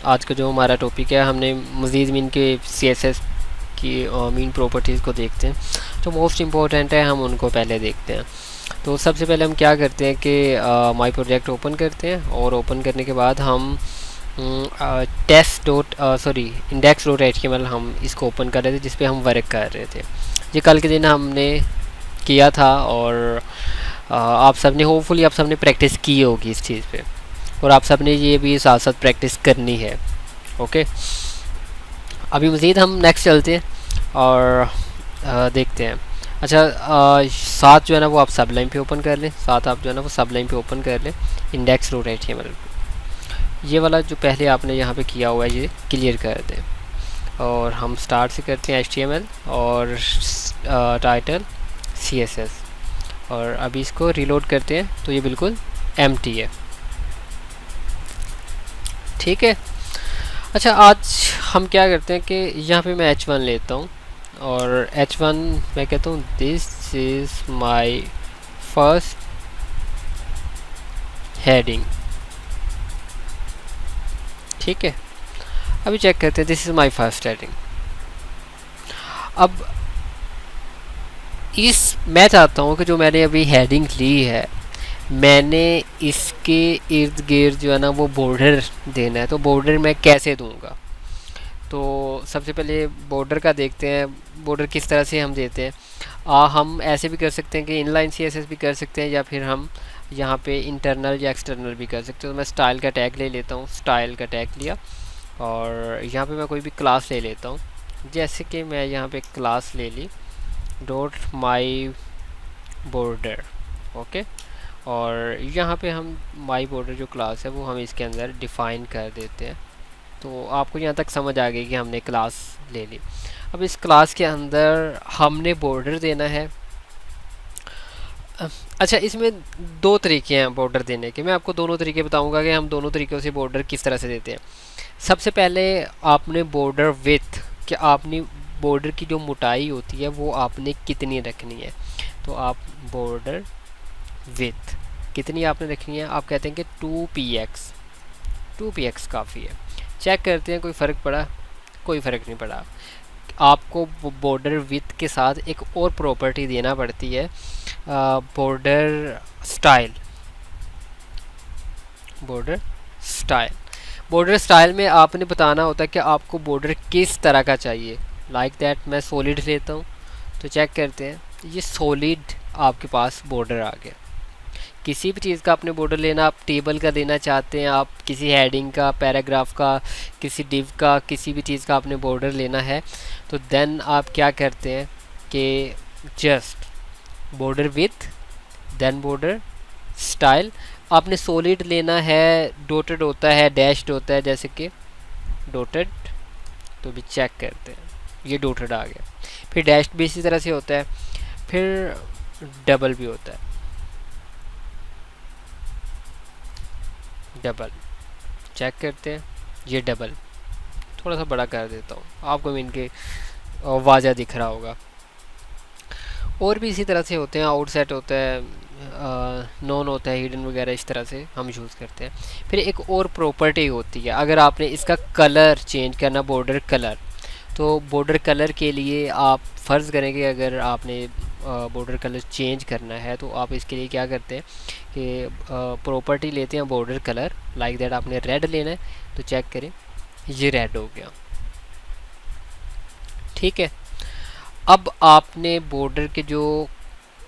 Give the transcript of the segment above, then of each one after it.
आज का जो हमारा टॉपिक है, हमने मज़ीद मीन के CSS की मीन प्रॉपर्टीज़ को देखते हैं। जो मोस्ट इम्पोर्टेंट है हम उनको पहले देखते हैं। तो सबसे पहले हम क्या करते हैं कि माई प्रोजेक्ट ओपन करते हैं, और ओपन करने के बाद हम इंडेक्स डॉट HTML हम इसको ओपन कर रहे थे, जिस पे हम वर्क कर रहे थे। ये कल के दिन हमने किया था, और आप सब ने होपफुली आप सब ने प्रैक्टिस की होगी इस चीज़ पे, और आप सब ने ये भी साथ साथ प्रैक्टिस करनी है। ओके, अभी मज़ीद हम नेक्स्ट चलते हैं और देखते हैं। अच्छा, साथ जो है ना वो आप सब लाइन पे ओपन कर लें, साथ आप जो है ना वो सब लाइन पे ओपन कर लें इंडेक्स डॉट HTML। ये वाला जो पहले आपने यहाँ पे किया हुआ है ये क्लियर कर दें, और हम स्टार्ट से करते हैं HTML और टाइटल CSS, और अभी इसको रीलोड करते हैं तो ये बिल्कुल एम्प्टी है। ठीक है। अच्छा, आज हम क्या करते हैं कि यहाँ पे मैं H1 लेता हूँ, और H1 मैं कहता हूँ this is my first heading. ठीक है, अभी चेक करते हैं, this is my first heading. अब मैं चाहता हूँ कि जो मैंने अभी हेडिंग ली है, मैंने इसके इर्द गिर्द जो है ना वो बॉर्डर देना है। तो बॉर्डर मैं कैसे दूंगा? तो सबसे पहले बॉर्डर का देखते हैं, बॉर्डर किस तरह से हम देते हैं। हम ऐसे भी कर सकते हैं कि इनलाइन CSS भी कर सकते हैं, या फिर हम यहाँ पे इंटरनल या एक्सटर्नल भी कर सकते हैं। तो मैं स्टाइल का टैग ले लेता हूँ, स्टाइल का टैग लिया, और यहाँ पे मैं कोई भी क्लास ले लेता हूँ। जैसे कि मैं यहाँ पे क्लास ले ली डॉट माई बॉर्डर। ओके, और यहाँ पे हम माई बॉर्डर जो क्लास है वो हम इसके अंदर डिफ़ाइन कर देते हैं। तो आपको यहाँ तक समझ आ गई कि हमने क्लास ले ली। अब इस क्लास के अंदर हमने बॉर्डर देना है। अच्छा, इसमें दो तरीके हैं बॉर्डर देने के। मैं आपको दोनों तरीके बताऊंगा कि हम दोनों तरीक़ों से बॉर्डर किस तरह से देते हैं। सबसे पहले आपने बॉर्डर विथ, कि आपने बॉर्डर की जो मोटाई होती है वो आपने कितनी रखनी है। तो आप बॉर्डर विथ कितनी आपने रखनी है, आप कहते हैं कि 2px। 2px काफ़ी है। चेक करते हैं कोई फ़र्क पड़ा? कोई फ़र्क नहीं पड़ा। आपको बॉर्डर विथ के साथ एक और प्रॉपर्टी देना पड़ती है, border style. Border style, border style में आपने बताना होता है कि आपको बॉर्डर किस तरह का चाहिए। लाइक दैट मैं सॉलिड लेता हूँ, तो चेक करते हैं, ये सॉलिड आपके पास बॉर्डर आ गया। किसी भी चीज़ का आपने बॉर्डर लेना, आप टेबल का लेना चाहते हैं, आप किसी हेडिंग का, पैराग्राफ का, किसी डिव का, किसी भी चीज़ का आपने बॉर्डर लेना है, तो देन आप क्या करते हैं कि just border with, then border style. आपने सॉलिड लेना है, डॉटेड होता है, डैश्ड होता है, जैसे कि डॉटेड, तो भी चेक करते हैं ये डॉटेड आ गया। फिर डैश्ड भी इसी तरह से होता है, फिर डबल भी होता है, डबल चेक करते हैं, ये डबल। थोड़ा सा बड़ा कर देता हूँ, आपको भी इनके वाज़ा दिख रहा होगा। और भी इसी तरह से होते हैं, आउटसेट होता है, नॉन होता है, हिडन वगैरह, इस तरह से हम यूज़ करते हैं। फिर एक और प्रॉपर्टी होती है, अगर आपने इसका कलर चेंज करना, बॉर्डर कलर, तो बॉर्डर कलर के लिए आप फ़र्ज़ करेंगे अगर आपने बॉर्डर कलर चेंज करना है, तो आप इसके लिए क्या करते हैं कि प्रॉपर्टी लेते हैं बॉर्डर कलर। लाइक दैट आपने रेड लेना है, तो चेक करें ये रेड हो गया। ठीक है। अब आपने बॉर्डर के जो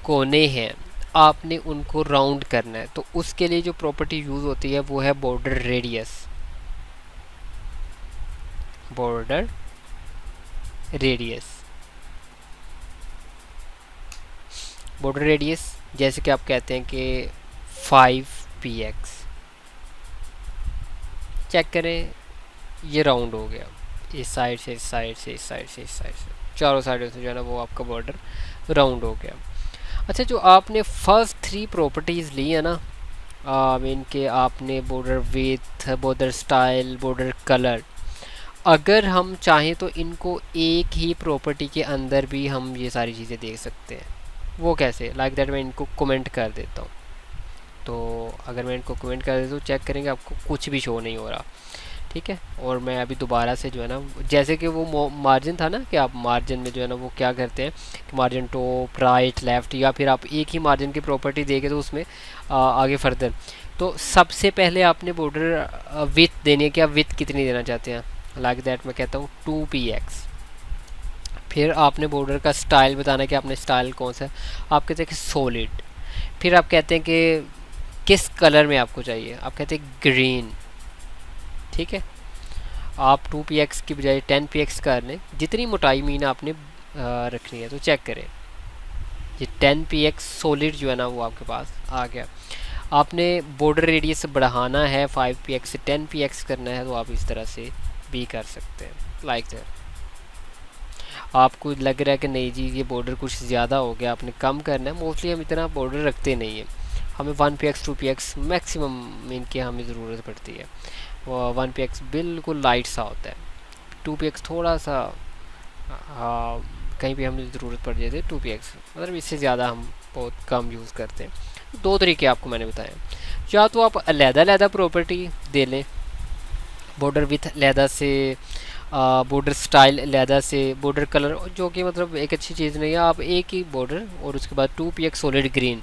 कोने हैं आपने उनको राउंड करना है, तो उसके लिए जो प्रॉपर्टी यूज़ होती है वो है border radius. Border radius, border radius जैसे कि आप कहते हैं कि 5px। चेक करें, ये राउंड हो गया, इस साइड से, इस साइड से, इस साइड से, इस साइड से, चारों साइडों से जो है ना वो आपका बॉर्डर राउंड हो गया। अच्छा, जो आपने फर्स्ट 3 प्रॉपर्टीज़ ली है ना, मीन के आपने border with, border style, border colour, अगर हम चाहें तो इनको एक ही प्रॉपर्टी के अंदर भी हम ये सारी चीज़ें देख सकते हैं। वो कैसे? लाइक दैट मैं इनको कमेंट कर देता हूँ। तो अगर मैं इनको कमेंट कर देता हूँ, चेक करेंगे आपको कुछ भी शो नहीं हो रहा। ठीक है। और मैं अभी दोबारा से जो है ना, जैसे कि वो मार्जिन था ना, कि आप मार्जिन में जो है ना वो क्या करते हैं कि मार्जिन टॉप राइट लेफ़्ट, या फिर आप एक ही मार्जिन की प्रॉपर्टी देके तो उसमें आगे फर्दर। तो सबसे पहले आपने बॉर्डर विथ देनी है कि आप विथ कितनी देना चाहते हैं। लाइक दैट मैं कहता हूँ 2px। फिर आपने बॉर्डर का स्टाइल बताना है कि आपने स्टाइल कौन सा है। आप कहते हैं कि सॉलिड। फिर आप कहते हैं कि किस कलर में आपको चाहिए, आप कहते हैं ग्रीन। ठीक है। आप 2px की बजाय 10px कर लें, जितनी मोटाई मीन आपने रखनी है। तो चेक करें, ये 10px सॉलिड जो है ना वो आपके पास आ गया। आपने बॉर्डर रेडियस बढ़ाना है 5px से 10px करना है, तो आप इस तरह से भी कर सकते हैं लाइक दैट। आपको लग रहा है कि नहीं जी ये बॉर्डर कुछ ज़्यादा हो गया, आपने कम करना है। मोस्टली हम इतना बॉर्डर रखते नहीं हैं, हमें 1px 2px मैक्सिमम इनकी हमें ज़रूरत पड़ती है। 1px बिल्कुल लाइट सा होता है, 2px थोड़ा सा कहीं भी हमें ज़रूरत पड़ जाती है 2px, मतलब इससे ज़्यादा हम बहुत कम यूज़ करते हैं। दो तरीके आपको मैंने बताए, या तो आप अलहदा प्रॉपर्टी दे लें बॉर्डर विथ अलहदा से, बॉर्डर स्टाइल अलहदा से, बॉर्डर कलर, जो कि मतलब एक अच्छी चीज़ नहीं है। आप एक ही बॉर्डर और उसके बाद 2px सॉलिड ग्रीन,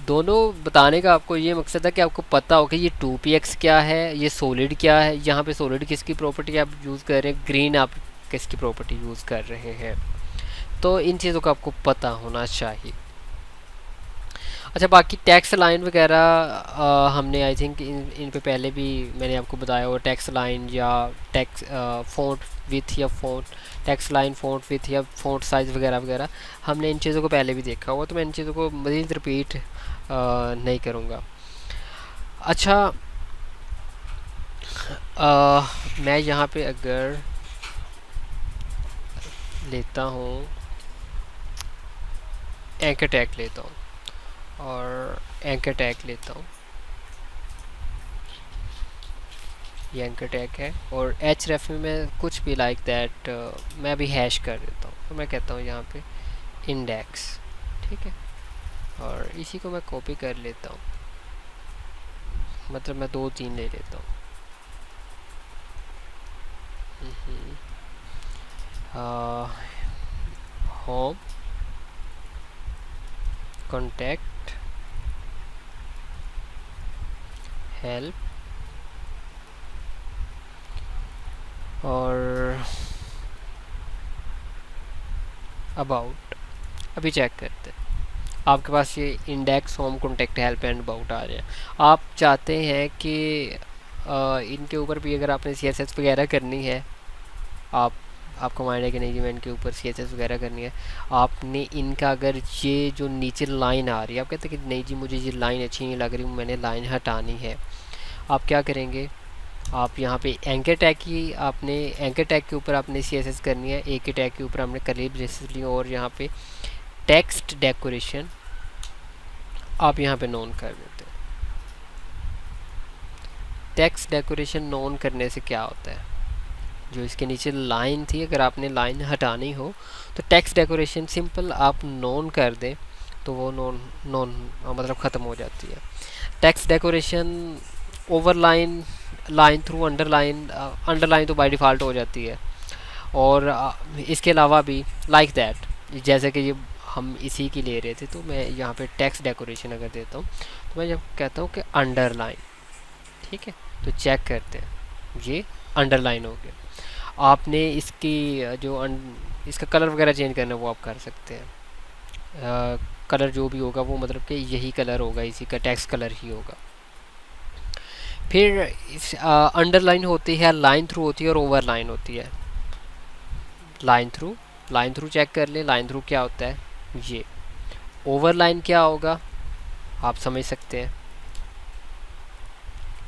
दोनों बताने का आपको ये मकसद है कि आपको पता हो कि ये 2px क्या है, ये सॉलिड क्या है, यहाँ पे सॉलिड किसकी प्रॉपर्टी आप यूज़ कर रहे हैं, ग्रीन आप किसकी प्रॉपर्टी यूज़ कर रहे हैं। तो इन चीज़ों का आपको पता होना चाहिए। अच्छा, बाकी टैक्स लाइन वगैरह हमने आई थिंक इन पे पहले भी मैंने आपको बताया, और टैक्स लाइन या टैक्स फ़ॉन्ट विथ या font, tax line font with या फ़ॉन्ट साइज़ वगैरह वगैरह हमने इन चीज़ों को पहले भी देखा हुआ, तो मैं इन चीज़ों को मज़ीद रिपीट नहीं करूँगा। अच्छा, मैं यहाँ पे अगर लेता हूँ एंकर टैग लेता हूँ, और एंकर टैग लेता हूँ, ये एंकर टैग है, और एच रेफ में मैं कुछ भी लाइक दैट मैं अभी हैश कर देता हूँ। तो मैं कहता हूँ यहाँ पे इंडेक्स, ठीक है, और इसी को मैं कॉपी कर लेता हूँ, मतलब मैं 2 3 ले लेता हूँ। होम, कॉन्टैक्ट, हेल्प, और अबाउट। अभी चेक करते हैं, आपके पास ये index, home, contact, help and about आ रहे हैं। आप चाहते हैं कि इनके ऊपर भी अगर आपने CSS वगैरह करनी है, आपको माइंड है कि नहीं जी मैं इनके ऊपर CSS वगैरह करनी है, आपने इनका अगर ये जो नीचे लाइन आ रही है, आप कहते हैं कि नहीं जी मुझे ये लाइन अच्छी नहीं लग रही, मैंने लाइन हटानी है, आप क्या करेंगे, आप यहाँ पे एंकर टैग की, आपने एंकर टैग के ऊपर आपने CSS करनी है, एक ही टैग के ऊपर हमने कर्ली ब्रेसेस ली, और यहाँ पे टेक्स्ट डेकोरेशन आप यहाँ पे नोन कर देते हैं। टेक्स्ट डेकोरेशन नोन करने से क्या होता है, जो इसके नीचे लाइन थी अगर आपने लाइन हटानी हो तो टेक्स्ट डेकोरेशन सिंपल आप नोन कर दें तो वो नोन नोन मतलब ख़त्म हो जाती है। Text decoration overline, line through, underline, underline तो बाय डिफ़ॉल्ट हो जाती है, और इसके अलावा भी लाइक दैट, जैसे कि ये हम इसी की ले रहे थे, तो मैं यहाँ पे टेक्स्ट डेकोरेशन अगर देता हूँ तो मैं जब कहता हूँ कि अंडरलाइन, ठीक है, तो चेक करते हैं ये अंडरलाइन हो गया। आपने इसकी इसका कलर वगैरह चेंज करना है वो आप कर सकते हैं। कलर जो भी होगा वो मतलब कि यही कलर होगा, इसी का टेक्स्ट कलर ही होगा। फिर इस अंडरलाइन होती है, लाइन थ्रू होती है, और ओवरलाइन होती है। लाइन थ्रू चेक कर ले, लाइन थ्रू क्या होता है ये। ओवरलाइन क्या होगा आप समझ सकते हैं,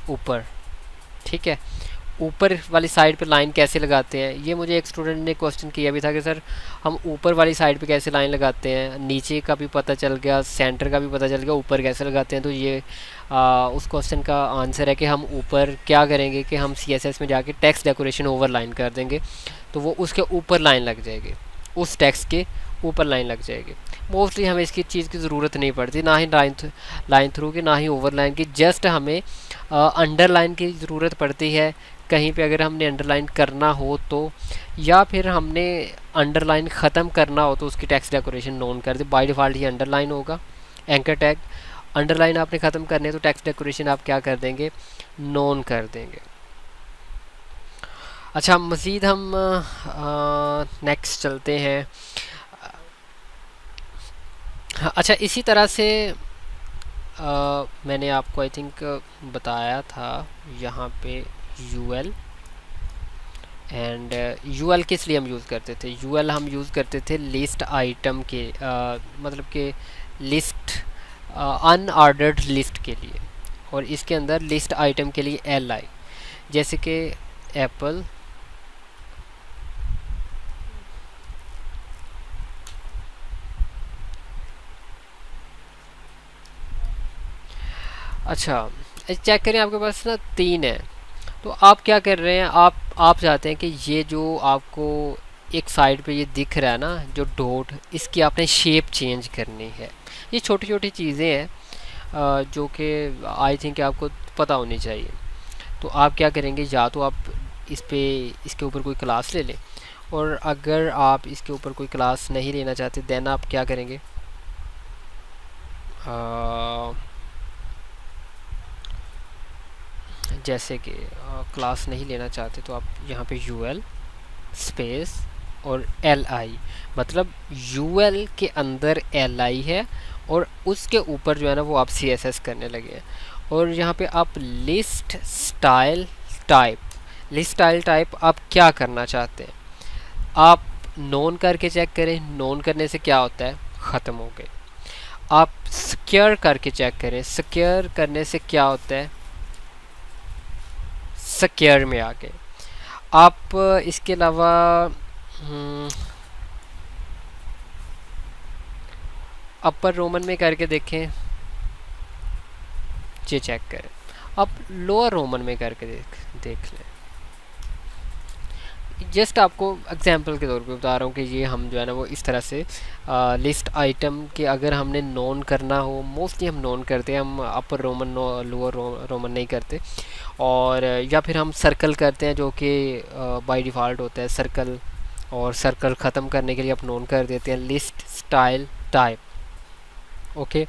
ऊपर, ठीक है, ऊपर वाली साइड पे लाइन कैसे लगाते हैं। ये मुझे एक स्टूडेंट ने क्वेश्चन किया भी था कि सर हम ऊपर वाली साइड पे कैसे लाइन लगाते हैं, नीचे का भी पता चल गया, सेंटर का भी पता चल गया, ऊपर कैसे लगाते हैं। तो ये उस क्वेश्चन का आंसर है कि हम ऊपर क्या करेंगे कि हम CSS में जाके टेक्स्ट डेकोरेशन ओवर लाइन कर देंगे, तो वो उसके ऊपर लाइन लग जाएगी, उस टेक्स्ट के ऊपर लाइन लग जाएगी। मोस्टली हमें इसकी चीज़ की ज़रूरत नहीं पड़ती, ना ही लाइन थ्रू की, ना ही ओवर लाइन की, जस्ट हमें अंडरलाइन की ज़रूरत पड़ती है कहीं पे अगर हमने अंडरलाइन करना हो तो, या फिर हमने अंडरलाइन ख़त्म करना हो तो उसकी टेक्स्ट डेकोरेशन नोन कर दे। बाय डिफ़ॉल्ट ये अंडरलाइन होगा एंकर टैग। अंडरलाइन आपने ख़त्म करने तो टेक्स्ट डेकोरेशन आप क्या कर देंगे, नोन कर देंगे। अच्छा, मज़ीद हम नेक्स्ट चलते हैं। अच्छा, इसी तरह से मैंने आपको आई थिंक बताया था यहाँ पे यूएल एंड यूएल किस लिए हम यूज़ करते थे। यूएल हम यूज़ करते थे लिस्ट आइटम के मतलब के लिस्ट अनऑर्डर्ड लिस्ट के लिए, और इसके अंदर लिस्ट आइटम के लिए एल आई, जैसे कि एप्पल अच्छा चेक करें, आपके पास ना 3 है। तो आप क्या कर रहे हैं, आप चाहते हैं कि ये जो आपको एक साइड पे ये दिख रहा है ना जो डॉट, इसकी आपने शेप चेंज करनी है। ये छोटी छोटी चीज़ें हैं जो कि आई थिंक आपको पता होनी चाहिए। तो आप क्या करेंगे, या तो आप इसके ऊपर कोई क्लास ले लें, और अगर आप इसके ऊपर कोई क्लास नहीं लेना चाहते देन आप क्या करेंगे, जैसे कि क्लास नहीं लेना चाहते तो आप यहाँ पे यूएल स्पेस और एल आई, मतलब यूएल के अंदर एल आई है और उसके ऊपर जो है ना वो आप सी एस एस करने लगे हैं। और यहाँ पे आप list style type, list style type आप क्या करना चाहते हैं, आप नोन करके चेक करें। नोन करने से क्या होता है, ख़त्म हो गए। आप सिक्योर करके चेक करें, सिक्योर करने से क्या होता है, सिक्योर में आ गए। आप इसके अलावा अपर रोमन में करके देखें, ये चेक करें। आप लोअर रोमन में करके देख लें। जस्ट आपको एग्जांपल के तौर पे बता रहा हूँ कि ये हम जो है ना वो इस तरह से लिस्ट आइटम के अगर हमने नोन करना हो, मोस्टली हम नोन करते हैं, हम अपर रोमन लोअर रोमन नहीं करते। और या फिर हम सर्कल करते हैं जो कि बाय डिफ़ॉल्ट होता है सर्कल, और सर्कल ख़त्म करने के लिए आप नोन कर देते हैं लिस्ट स्टाइल टाइप। ओके,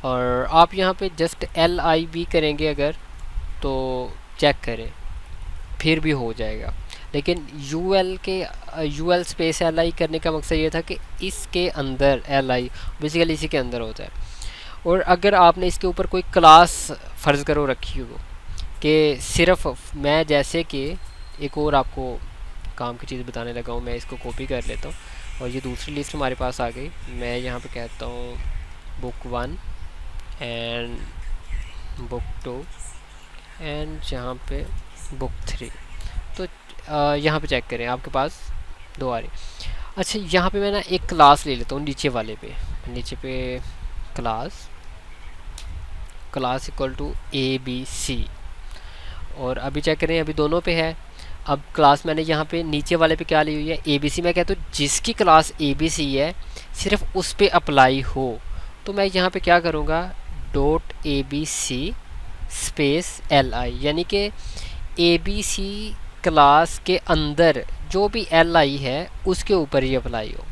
और आप यहाँ पे जस्ट एल आई बी करेंगे अगर तो चेक करें फिर भी हो जाएगा। लेकिन यू एल स्पेस एल आई करने का मकसद ये था कि इसके अंदर एल आई बेसिकली इसी के अंदर होता है। और अगर आपने इसके ऊपर कोई क्लास फ़र्ज़ करो रखी हो कि सिर्फ मैं, जैसे कि एक और आपको काम की चीज़ बताने लगा हूँ, मैं इसको कॉपी कर लेता हूँ और ये दूसरी लिस्ट हमारे पास आ गई। मैं यहाँ पे कहता हूँ बुक 1 एंड बुक 2 एंड यहाँ पे बुक 3। तो यहाँ पे चेक करें, आपके पास 2 आ रही। अच्छा, यहाँ पे मैं ना एक क्लास ले लेता हूँ नीचे वाले पे, नीचे पे class equal to A B C, और अभी चेक करें अभी दोनों पे है। अब क्लास मैंने यहाँ पे नीचे वाले पे क्या ली हुई है, ए बी सी। मैं कहता हूँ जिसकी क्लास ए बी सी है सिर्फ उस पे अप्लाई हो, तो मैं यहाँ पे क्या करूँगा, dot A B C space L I, यानी कि ए बी सी क्लास के अंदर जो भी एल आई है उसके ऊपर ही अप्लाई हो।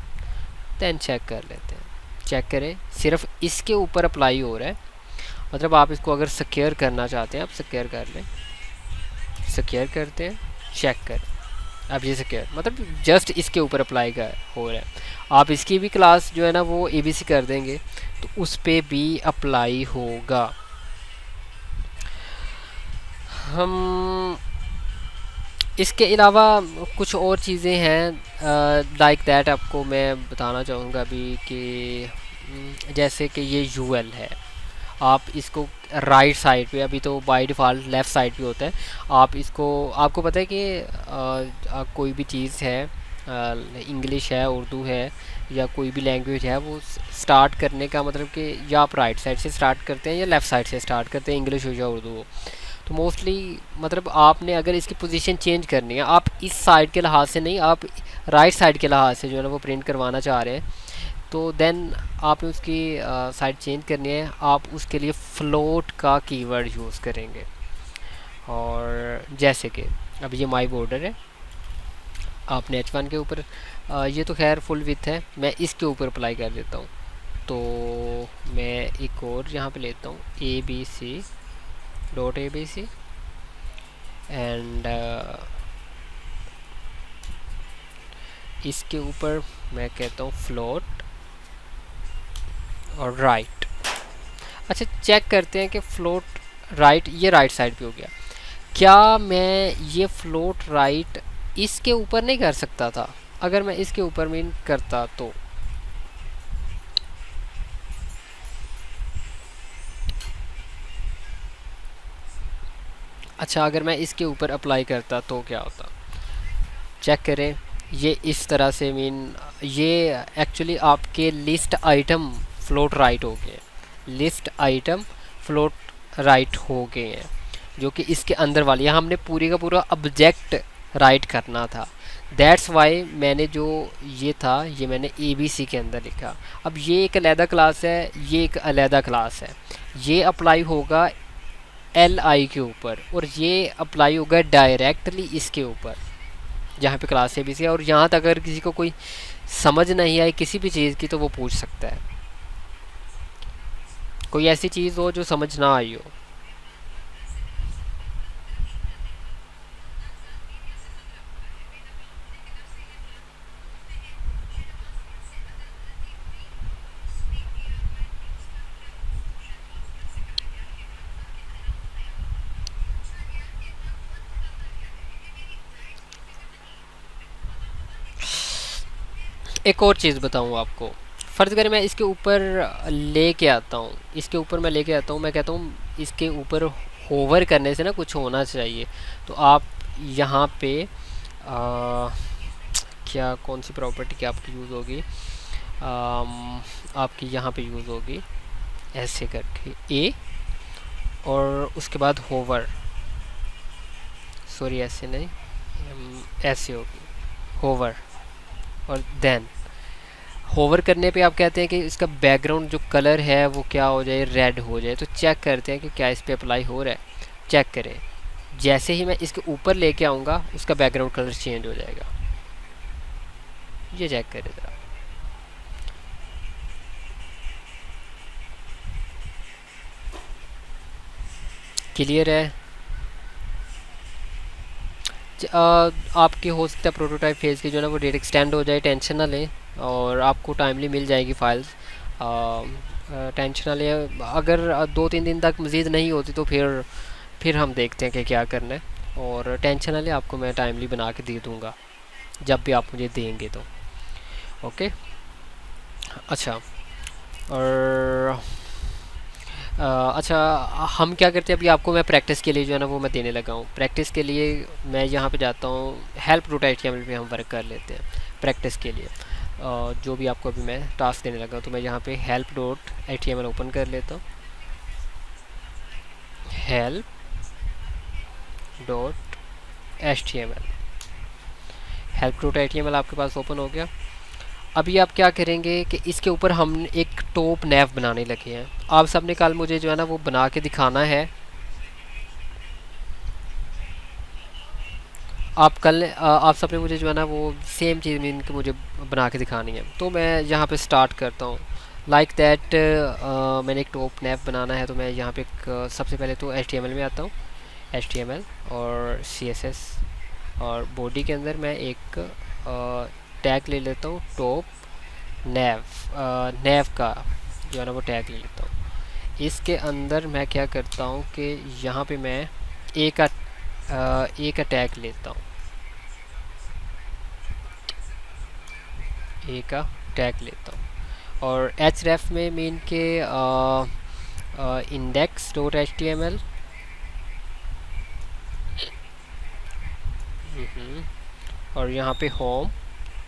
दैन चेक कर लेते हैं, चेक करें सिर्फ इसके ऊपर अप्लाई हो रहा है। मतलब आप इसको अगर सिक्योर करना चाहते हैं आप सिक्योर कर लें, सिक्योर करते हैं, चेक कर। अब ये सिक्योर मतलब जस्ट इसके ऊपर अप्लाई का हो रहा है। आप इसकी भी क्लास जो है ना वो ए बी सी कर देंगे तो उस पर भी अप्लाई होगा। हम इसके अलावा कुछ और चीज़ें हैं लाइक दैट आपको मैं बताना चाहूँगा अभी कि जैसे कि ये यूएल है, आप इसको राइट साइड पे, अभी तो बाय डिफ़ॉल्ट लेफ़्ट साइड पे होता है, आप इसको, आपको पता है कि कोई भी चीज़ है, इंग्लिश है, उर्दू है, या कोई भी लैंग्वेज है, वो स्टार्ट करने का मतलब कि या आप राइट साइड से स्टार्ट करते हैं या लेफ़्ट साइड से स्टार्ट करते हैं, इंग्लिश हो या उर्दू हो। तो मोस्टली मतलब आपने अगर इसकी पोजीशन चेंज करनी है, आप इस साइड के लिहाज से नहीं, आप राइट साइड के लिहाज से जो है ना वो प्रिंट करवाना चाह रहे हैं, तो देन आपने उसकी साइड चेंज करनी है। आप उसके लिए फ्लोट का कीवर्ड यूज़ करेंगे, और जैसे कि अब ये माई बॉर्डर है, आपने H1 के ऊपर ये तो खैर फुल विथ है, मैं इसके ऊपर अप्लाई कर देता हूँ। तो मैं एक और यहाँ पे लेता हूँ ABC डॉट ABC एंड इसके ऊपर मैं कहता हूँ फ्लोट और राइट। अच्छा, चेक करते हैं कि फ्लोट राइट ये राइट साइड पे हो गया। क्या मैं ये फ्लोट राइट इसके ऊपर नहीं कर सकता था? अगर मैं इसके ऊपर मीन करता तो अच्छा, अगर मैं इसके ऊपर अप्लाई करता तो क्या होता? चेक करें, ये इस तरह से मीन ये एक्चुअली आपके लिस्ट आइटम फ्लोट राइट हो गए, लिस्ट आइटम फ्लोट राइट हो गए हैं, जो कि इसके अंदर वाली, यहाँ हमने पूरी का पूरा ऑब्जेक्ट राइट करना था। दैट्स वाई मैंने जो ये था ये मैंने ABC के अंदर लिखा। अब ये एक अलहदा क्लास है, ये एक अलहदा क्लास है, ये अप्लाई होगा LI के ऊपर और ये अप्लाई होगा डायरेक्टली इसके ऊपर जहाँ पे क्लास ABC है। और यहाँ तक अगर किसी को कोई समझ नहीं आई किसी भी चीज़ की तो वो पूछ सकता है, कोई ऐसी चीज़ हो जो समझ ना आई हो। एक और चीज़ बताऊँ आपको, फ़र्ज़ करें मैं इसके ऊपर लेके आता हूँ, इसके ऊपर मैं लेके आता हूँ, मैं कहता हूँ इसके ऊपर होवर करने से ना कुछ होना चाहिए। तो आप यहाँ पे क्या कौन सी प्रॉपर्टी की आपकी यूज़ होगी, आपकी यहाँ पे यूज़ होगी ऐसे करके ए और उसके बाद होवर, सॉरी ऐसे नहीं, ऐसे होगी होवर और देन होवर करने पे आप कहते हैं कि इसका बैकग्राउंड जो कलर है वो क्या हो जाए, रेड हो जाए। तो चेक करते हैं कि क्या इस पे अप्लाई हो रहा है। चेक करें, जैसे ही मैं इसके ऊपर लेके आऊँगा उसका बैकग्राउंड कलर चेंज हो जाएगा। ये चेक करें ज़रा, क्लियर है? आपके हो सकता है प्रोटोटाइप फेज़ की जो है ना वो डेट एक्सटेंड हो जाए, टेंशन ना लें और आपको टाइमली मिल जाएगी फाइल्स। टेंशन ना लें, अगर 2-3 दिन तक मज़ीद नहीं होती तो फिर हम देखते हैं कि क्या करना है। और टेंशन ना लें, आपको मैं टाइमली बना के दे दूँगा जब भी आप मुझे देंगे तो। ओके, अच्छा। और अच्छा, हम क्या करते हैं, अभी आपको मैं प्रैक्टिस के लिए जो है ना वो मैं देने लगा हूँ। प्रैक्टिस के लिए मैं यहाँ पे जाता हूँ, हेल्प डॉट HTML पे हम वर्क कर लेते हैं प्रैक्टिस के लिए। जो भी आपको अभी मैं टास्क देने लगा हूँ तो मैं यहाँ पे हेल्प डॉट HTML ओपन कर लेता हूँ। Help dot HTML, help dot HTML आपके पास ओपन हो गया। अभी आप क्या करेंगे कि इसके ऊपर हम एक टॉप नैव बनाने लगे हैं। आप सबने कल मुझे जो है ना वो बना के दिखाना है। आप सबने मुझे जो है ना वो सेम चीज़ मीन कि मुझे बना के दिखानी है। तो मैं यहाँ पे स्टार्ट करता हूँ लाइक दैट। मैंने एक टॉप नैव बनाना है तो मैं यहाँ पे सबसे पहले तो HTML में आता हूँ, HTML और CSS और बॉडी के अंदर मैं एक टैग ले लेता हूँ टॉप नैव, नैव का जो है ना वो टैग ले लेता हूँ। इसके अंदर मैं क्या करता हूँ कि यहाँ पे मैं ए का टैग लेता हूँ, ए का टैग लेता हूँ। और href में मीन के इंडेक्स डॉट HTML और यहाँ पे होम,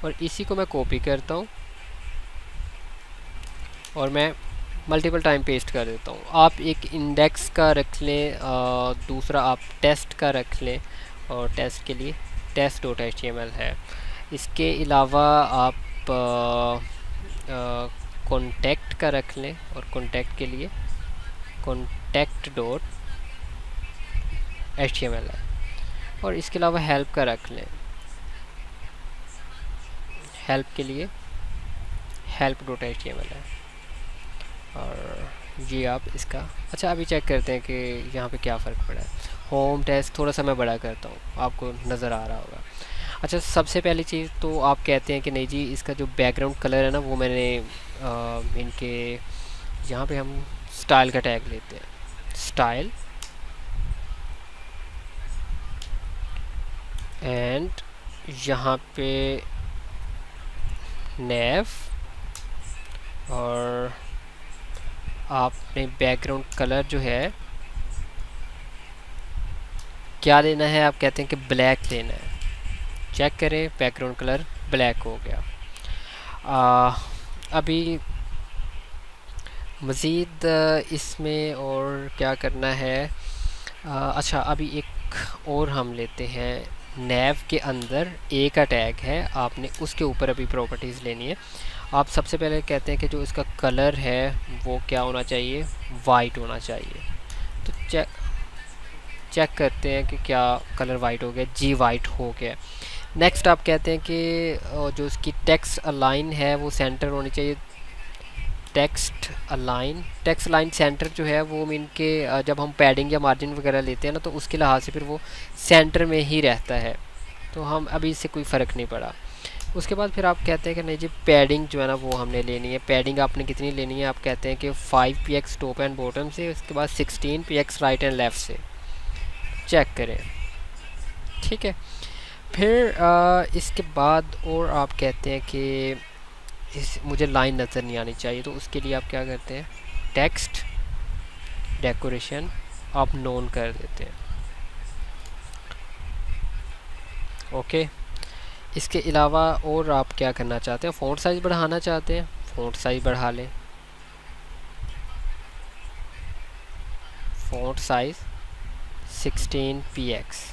और इसी को मैं कॉपी करता हूँ और मैं मल्टीपल टाइम पेस्ट कर देता हूँ। आप एक इंडेक्स का रख लें, दूसरा आप टेस्ट का रख लें और टेस्ट के लिए टेस्ट डॉट HTML है। इसके अलावा आप कॉन्टैक्ट का रख लें और कॉन्टैक्ट के लिए कॉन्टैक्ट डॉट HTML है। और इसके अलावा हेल्प का रख लें। हेल्प के लिए हेल्प डॉट HTML है। और ये आप इसका अच्छा अभी चेक करते हैं कि यहाँ पे क्या फ़र्क पड़ा है। होम टेक्स्ट थोड़ा सा मैं बड़ा करता हूँ, आपको नज़र आ रहा होगा। अच्छा, सबसे पहली चीज़ तो आप कहते हैं कि नहीं जी, इसका जो बैकग्राउंड कलर है ना वो मैंने इनके यहाँ पे हम स्टाइल का टैग लेते हैं, स्टाइल एंड यहाँ पे नेव, और आपने बैकग्राउंड कलर जो है क्या लेना है, आप कहते हैं कि ब्लैक लेना है। चेक करें, बैकग्राउंड कलर ब्लैक हो गया। अभी मज़ीद इसमें और क्या करना है। अच्छा, अभी एक और हम लेते हैं। नेव के अंदर ए का टैग है, आपने उसके ऊपर अभी प्रॉपर्टीज़ लेनी है। आप सबसे पहले कहते हैं कि जो इसका कलर है वो क्या होना चाहिए, वाइट होना चाहिए। तो चेक करते हैं कि क्या कलर वाइट हो गया, जी वाइट हो गया। नेक्स्ट आप कहते हैं कि जो इसकी टेक्स्ट अलाइन है वो सेंटर होनी चाहिए। टेक्स्ट अलाइन सेंटर जो है वो मीन के जब हम पैडिंग या मार्जिन वगैरह लेते हैं ना तो उसके लिहाज से फिर वो सेंटर में ही रहता है, तो हम अभी इससे कोई फ़र्क नहीं पड़ा। उसके बाद फिर आप कहते हैं कि नहीं जी, पैडिंग जो है ना वो हमने लेनी है। पैडिंग आपने कितनी लेनी है, आप कहते हैं कि 5 px टॉप एंड बॉटम से, उसके बाद 16 px राइट एंड लेफ़्ट से। चेक करें, ठीक है। फिर इसके बाद और आप कहते हैं कि मुझे लाइन नज़र नहीं आनी चाहिए, तो उसके लिए आप क्या करते हैं, टेक्स्ट डेकोरेशन आप नोन कर देते हैं। ओके, इसके अलावा और आप क्या करना चाहते हैं, फ़ॉन्ट साइज़ बढ़ाना चाहते हैं, फ़ॉन्ट साइज़ बढ़ा लें। Font size 16 px।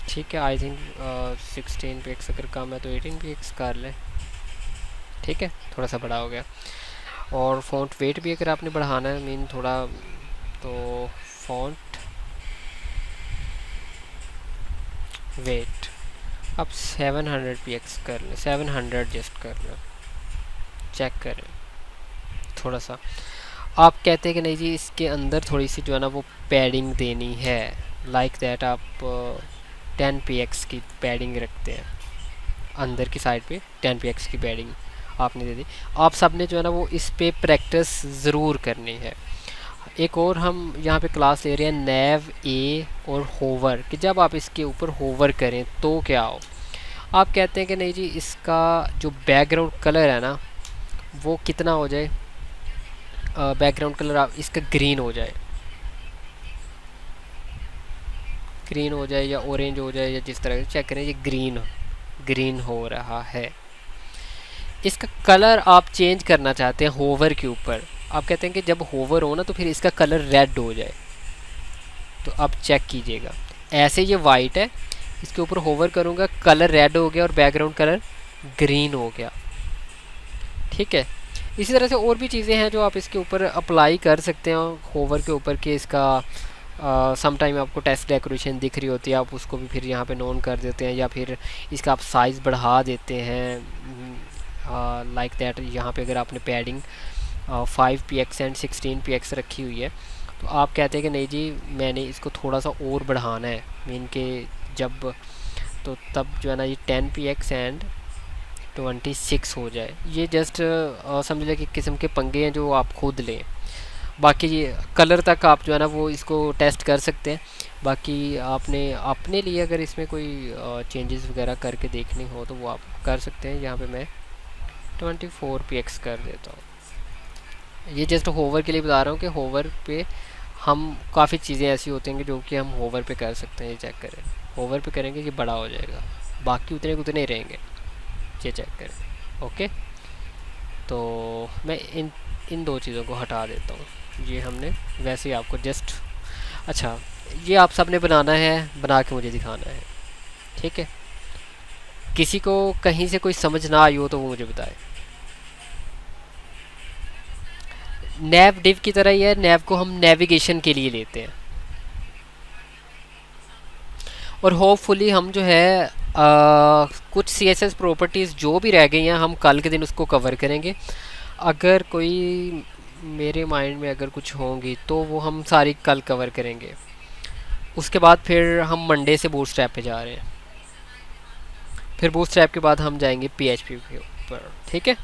ठीक है, आई थिंक 16 px अगर कम है तो 18 px कर लें। ठीक है, थोड़ा सा बड़ा हो गया। और फ़ॉन्ट वेट भी अगर आपने बढ़ाना है मीन थोड़ा, तो फ़ॉन्ट वेट अब 700 px कर लें, 700 जस्ट कर लें। चेक करें थोड़ा सा। आप कहते हैं कि नहीं जी, इसके अंदर थोड़ी सी जो है ना वो पैडिंग देनी है, लाइक दैट आप 10 px की पैडिंग रखते हैं, अंदर की साइड पे 10 px की पैडिंग आपने दे दी। आप सब ने जो है ना वो इस पे प्रैक्टिस ज़रूर करनी है। एक और हम यहाँ पे क्लास ले रहे हैं नेव ए और होवर, कि जब आप इसके ऊपर होवर करें तो क्या हो। आप कहते हैं कि नहीं जी, इसका जो बैकग्राउंड कलर है ना वो कितना हो जाए, बैकग्राउंड कलर आप इसका ग्रीन हो जाए, ग्रीन हो जाए या ऑरेंज हो जाए या जिस तरह से चेक करें, ये ग्रीन हो रहा है। इसका कलर आप चेंज करना चाहते हैं होवर के ऊपर, आप कहते हैं कि जब होवर हो ना तो फिर इसका कलर रेड हो जाए। तो आप चेक कीजिएगा, ऐसे ये वाइट है, इसके ऊपर होवर करूँगा कलर रेड हो गया और बैकग्राउंड कलर ग्रीन हो गया। ठीक है, इसी तरह से और भी चीज़ें हैं जो आप इसके ऊपर अप्लाई कर सकते हैं होवर के ऊपर, कि इसका सम टाइम आपको टेक्स्ट डेकोरेशन दिख रही होती है, आप उसको भी फिर यहाँ पे नोन कर देते हैं, या फिर इसका आप साइज़ बढ़ा देते हैं लाइक दैट। यहाँ पे अगर आपने पैडिंग 5 px एंड 16 px रखी हुई है, तो आप कहते हैं कि नहीं जी, मैंने इसको थोड़ा सा और बढ़ाना है, मीन के जब तो तब जो है ना ये 10 px एंड 26 हो जाए। ये जस्ट समझ लें कि किस्म के पंगे हैं जो आप खुद लें। बाकी ये कलर तक आप जो है ना वो इसको टेस्ट कर सकते हैं। बाकी आपने अपने लिए अगर इसमें कोई चेंजेस वगैरह करके देखनी हो तो वो आप कर सकते हैं। यहाँ पे मैं 24 px कर देता हूँ। ये जस्ट होवर के लिए बता रहा हूँ कि होवर पे हम काफ़ी चीज़ें ऐसी होती हैं जो कि हम होवर पे कर सकते हैं। ये चेक करें, होवर पे करेंगे ये बड़ा हो जाएगा, बाकी उतने उतने ही रहेंगे। ये चेक करें। ओके, तो मैं इन दो चीज़ों को हटा देता हूँ। ये हमने वैसे ही आपको जस्ट, अच्छा ये आप सब ने बनाना है, बना के मुझे दिखाना है। ठीक है, किसी को कहीं से कोई समझ ना आई हो तो वो मुझे बताए। नैव डिव की तरह ही है, नैव को हम नेविगेशन के लिए लेते हैं। और होपफुली हम जो है कुछ सी एस एस प्रॉपर्टीज़ जो भी रह गई हैं हम कल के दिन उसको कवर करेंगे। अगर कोई मेरे माइंड में अगर कुछ होंगी तो वो हम सारी कल कवर करेंगे। उसके बाद फिर हम मंडे से बूटस्ट्रैप पे जा रहे हैं, फिर बूटस्ट्रैप के बाद हम जाएंगे पीएचपी के ऊपर। ठीक है।